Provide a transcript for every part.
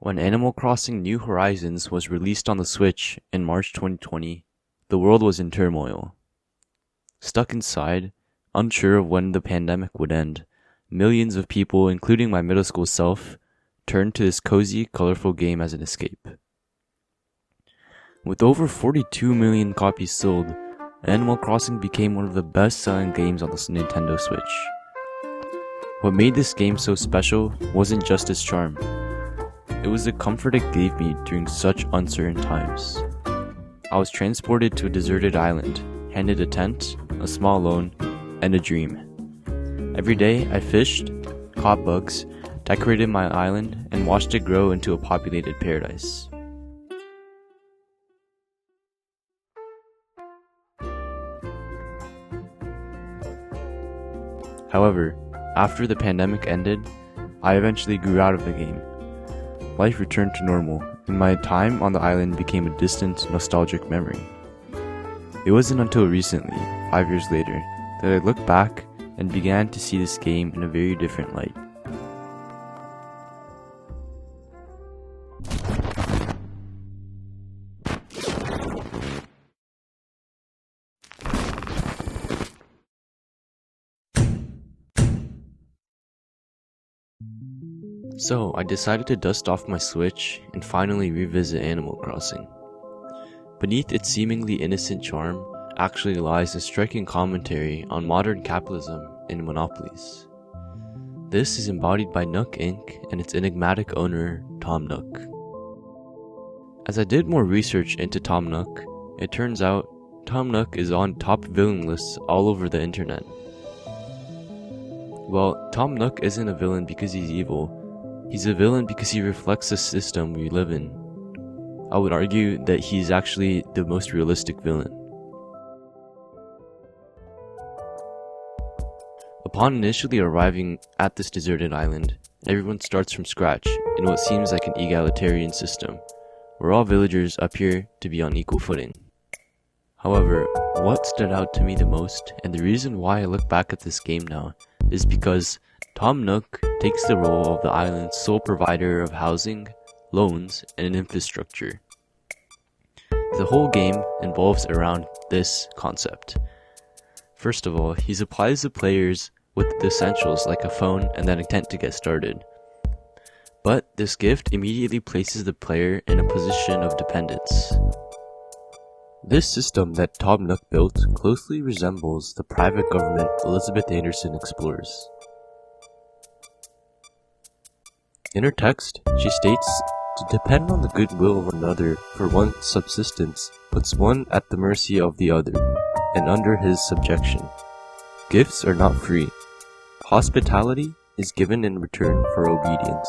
When Animal Crossing New Horizons was released on the Switch in March 2020, the world was in turmoil. Stuck inside, unsure of when the pandemic would end, millions of people, including my middle school self, turned to this cozy, colorful game as an escape. With over 42 million copies sold, Animal Crossing became one of the best-selling games on the Nintendo Switch. What made this game so special wasn't just its charm. It was the comfort it gave me during such uncertain times. I was transported to a deserted island, handed a tent, a small loan, and a dream. Every day I fished, caught bugs, decorated my island, and watched it grow into a populated paradise. However, after the pandemic ended, I eventually grew out of the game. Life returned to normal, and my time on the island became a distant, nostalgic memory. It wasn't until recently, 5 years later, that I looked back and began to see this game in a very different light. So, I decided to dust off my Switch and finally revisit Animal Crossing. Beneath its seemingly innocent charm actually lies a striking commentary on modern capitalism and monopolies. This is embodied by Nook Inc. and its enigmatic owner, Tom Nook. As I did more research into Tom Nook, it turns out Tom Nook is on top villain lists all over the internet. Well, Tom Nook isn't a villain because he's evil. He's a villain because he reflects the system we live in. I would argue that he's actually the most realistic villain. Upon initially arriving at this deserted island, everyone starts from scratch in what seems like an egalitarian system, where all villagers appear to be on equal footing. However, what stood out to me the most, and the reason why I look back at this game now, is because Tom Nook takes the role of the island's sole provider of housing, loans, and infrastructure. The whole game involves around this concept. First of all, he supplies the players with the essentials like a phone and then a tent to get started. But this gift immediately places the player in a position of dependence. This system that Tom Nook built closely resembles the private government Elizabeth Anderson explores. In her text, she states, "To depend on the goodwill of another for one's subsistence puts one at the mercy of the other, and under his subjection. Gifts are not free. Hospitality is given in return for obedience."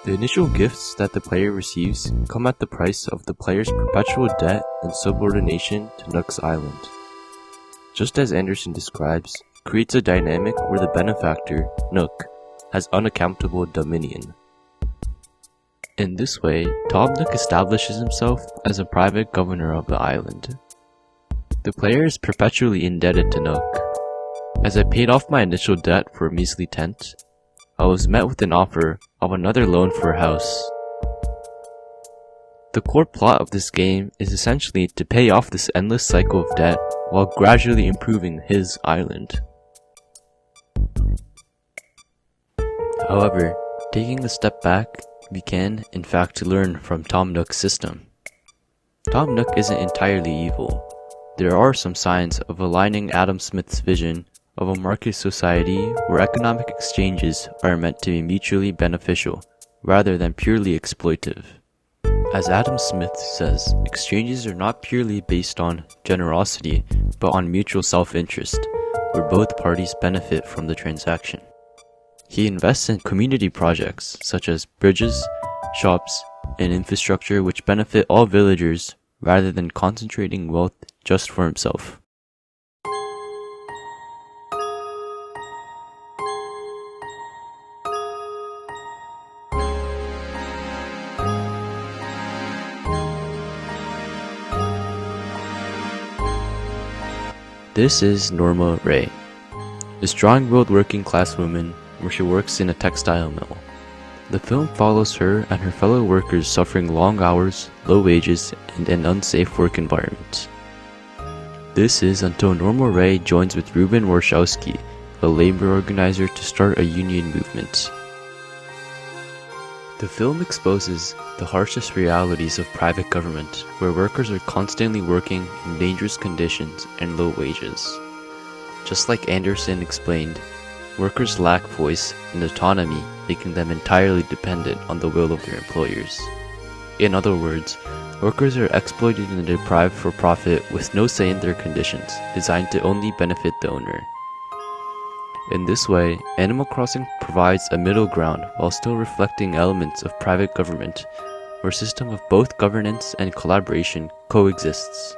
The initial gifts that the player receives come at the price of the player's perpetual debt and subordination to Nook's island. Just as Anderson describes, it creates a dynamic where the benefactor, Nook, has unaccountable dominion. In this way, Tom Nook establishes himself as a private governor of the island. The player is perpetually indebted to Nook. As I paid off my initial debt for a measly tent, I was met with an offer of another loan for a house. The core plot of this game is essentially to pay off this endless cycle of debt while gradually improving his island. However, taking a step back, we can, in fact, learn from Tom Nook's system. Tom Nook isn't entirely evil. There are some signs of aligning Adam Smith's vision of a market society where economic exchanges are meant to be mutually beneficial, rather than purely exploitive. As Adam Smith says, exchanges are not purely based on generosity, but on mutual self-interest, where both parties benefit from the transaction. He invests in community projects such as bridges, shops, and infrastructure which benefit all villagers rather than concentrating wealth just for himself. This is Norma Ray, a strong-willed working-class woman where she works in a textile mill. The film follows her and her fellow workers suffering long hours, low wages, and an unsafe work environment. This is until Norma Ray joins with Ruben Warshawski, a labor organizer, to start a union movement. The film exposes the harshest realities of private government, where workers are constantly working in dangerous conditions and low wages. Just like Anderson explained, workers lack voice and autonomy, making them entirely dependent on the will of their employers. In other words, workers are exploited and deprived for profit with no say in their conditions, designed to only benefit the owner. In this way, Animal Crossing provides a middle ground while still reflecting elements of private government, where a system of both governance and collaboration coexists.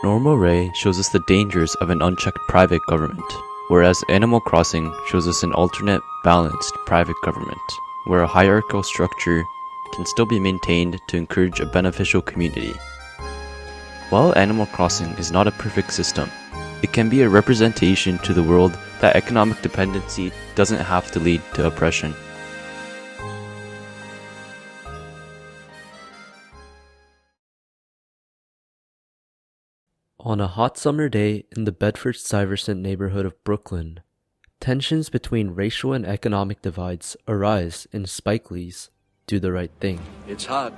Norma Ray shows us the dangers of an unchecked private government, whereas Animal Crossing shows us an alternate, balanced private government, where a hierarchical structure can still be maintained to encourage a beneficial community. While Animal Crossing is not a perfect system, it can be a representation to the world that economic dependency doesn't have to lead to oppression. On a hot summer day in the Bedford-Stuyvesant neighborhood of Brooklyn, tensions between racial and economic divides arise in Spike Lee's Do the Right Thing. It's hot.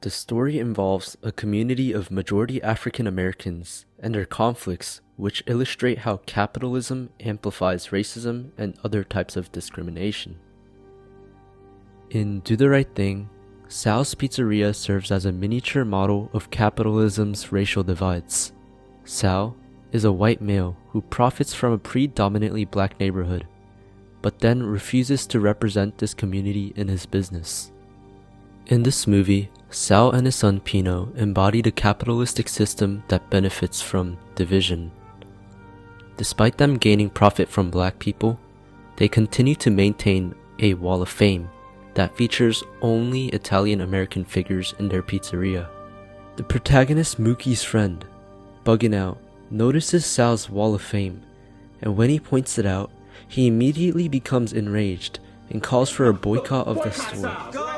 The story involves a community of majority African Americans and their conflicts, which illustrate how capitalism amplifies racism and other types of discrimination. In Do the Right Thing, Sal's Pizzeria serves as a miniature model of capitalism's racial divides. Sal is a white male who profits from a predominantly black neighborhood, but then refuses to represent this community in his business. In this movie, Sal and his son Pino embody the capitalistic system that benefits from division. Despite them gaining profit from black people, they continue to maintain a wall of fame that features only Italian-American figures in their pizzeria. The protagonist Mookie's friend, Buggin' Out, notices Sal's wall of fame, and when he points it out, he immediately becomes enraged and calls for a boycott of the store.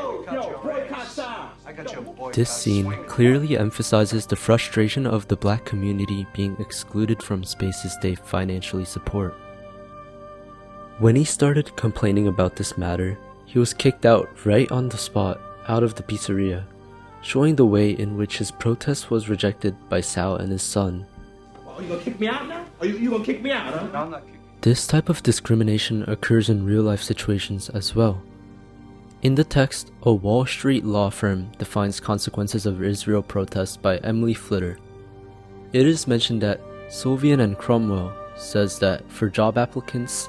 This scene clearly emphasizes the frustration of the black community being excluded from spaces they financially support. When he started complaining about this matter, he was kicked out right on the spot out of the pizzeria, showing the way in which his protest was rejected by Sal and his son. Are you gonna kick me out now? Are you gonna kick me out, huh? No, I'm not kicking. This type of discrimination occurs in real-life situations as well. In the text, a Wall Street law firm defines consequences of Israel protests by Emily Flitter. It is mentioned that Sylvian and Cromwell says that for job applicants,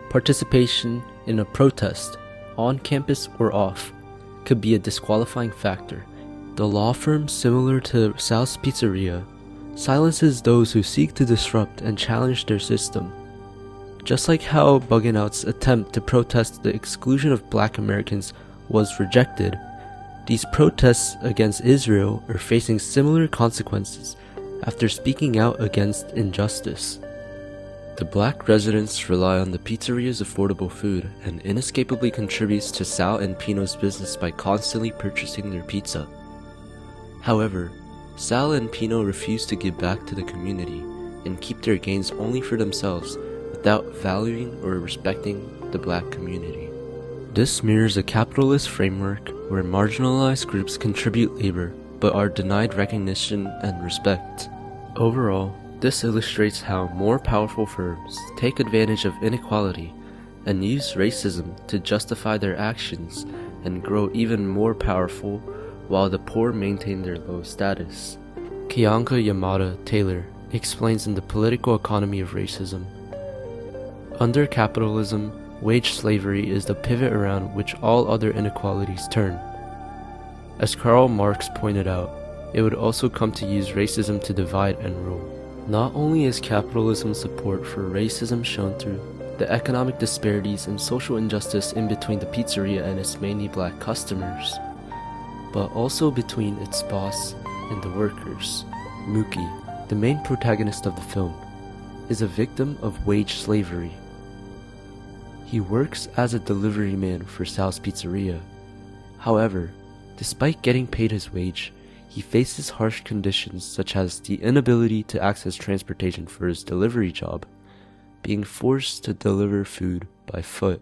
participation in a protest, on campus or off, could be a disqualifying factor. The law firm, similar to Sal's Pizzeria, silences those who seek to disrupt and challenge their system. Just like how Buggin' Out's attempt to protest the exclusion of black Americans was rejected, these protests against Israel are facing similar consequences after speaking out against injustice. The black residents rely on the pizzeria's affordable food and inescapably contributes to Sal and Pino's business by constantly purchasing their pizza. However, Sal and Pino refuse to give back to the community and keep their gains only for themselves without valuing or respecting the black community. This mirrors a capitalist framework where marginalized groups contribute labor but are denied recognition and respect. Overall, this illustrates how more powerful firms take advantage of inequality and use racism to justify their actions and grow even more powerful while the poor maintain their low status. Keeanga-Yamahtta Taylor explains in The Political Economy of Racism, under capitalism, wage slavery is the pivot around which all other inequalities turn. As Karl Marx pointed out, it would also come to use racism to divide and rule. Not only is capitalism's support for racism shown through the economic disparities and social injustice in between the pizzeria and its mainly black customers, but also between its boss and the workers. Mookie, the main protagonist of the film, is a victim of wage slavery. He works as a delivery man for Sal's Pizzeria. However, despite getting paid his wage, he faces harsh conditions such as the inability to access transportation for his delivery job, being forced to deliver food by foot.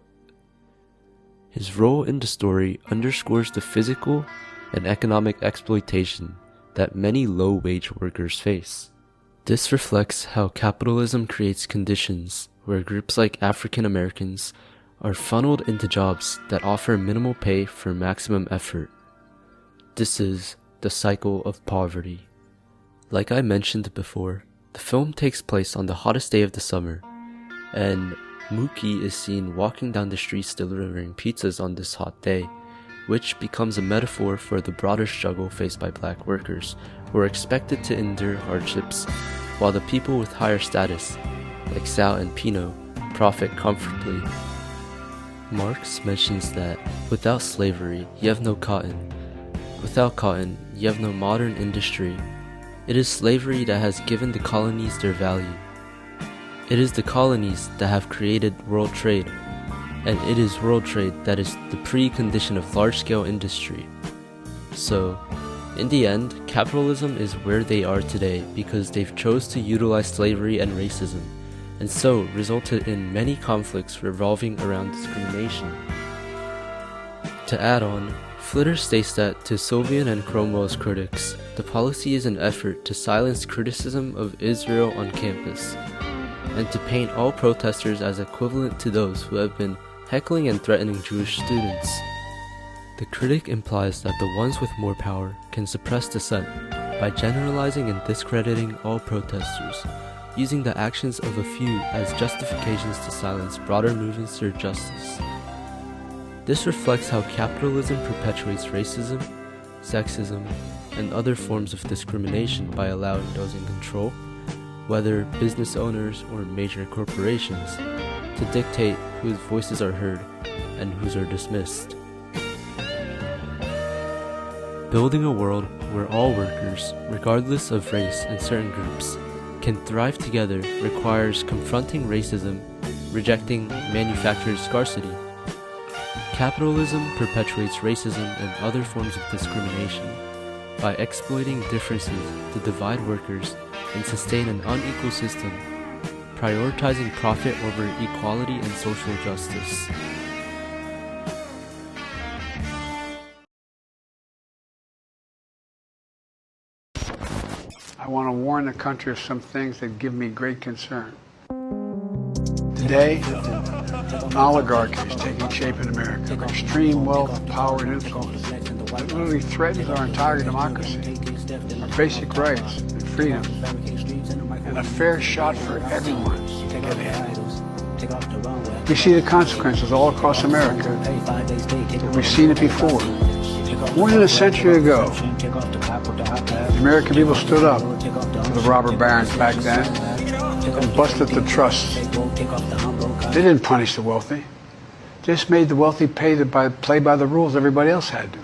His role in the story underscores the physical and economic exploitation that many low-wage workers face. This reflects how capitalism creates conditions where groups like African Americans are funneled into jobs that offer minimal pay for maximum effort. This is the cycle of poverty. Like I mentioned before, the film takes place on the hottest day of the summer, and Mookie is seen walking down the streets delivering pizzas on this hot day, which becomes a metaphor for the broader struggle faced by black workers who are expected to endure hardships, while the people with higher status, like Sal and Pino, profit comfortably. Marx mentions that without slavery, you have no cotton. Without cotton, you have no modern industry. It is slavery that has given the colonies their value. It is the colonies that have created world trade, and it is world trade that is the precondition of large-scale industry. So, in the end, capitalism is where they are today because they've chose to utilize slavery and racism, and so resulted in many conflicts revolving around discrimination. To add on, Flitter states that to Soviet and Cromwell's critics, the policy is an effort to silence criticism of Israel on campus, and to paint all protesters as equivalent to those who have been heckling and threatening Jewish students. The critic implies that the ones with more power can suppress dissent by generalizing and discrediting all protesters, using the actions of a few as justifications to silence broader movements for justice. This reflects how capitalism perpetuates racism, sexism, and other forms of discrimination by allowing those in control, whether business owners or major corporations, to dictate whose voices are heard and whose are dismissed. Building a world where all workers, regardless of race and certain groups, can thrive together requires confronting racism, rejecting manufactured scarcity. Capitalism perpetuates racism and other forms of discrimination by exploiting differences to divide workers and sustain an unequal system, prioritizing profit over equality and social justice. I want to warn the country of some things that give me great concern. Today, an oligarchy is taking shape in America. Extreme wealth, power, and influence. It literally threatens our entire democracy, our basic rights and freedoms, and a fair shot for everyone to get ahead. We see the consequences all across America. We've seen it before. More than a century ago, the American people stood up to the robber barons back then and busted the trusts. They didn't punish the wealthy. Just made the wealthy play by the rules everybody else had to.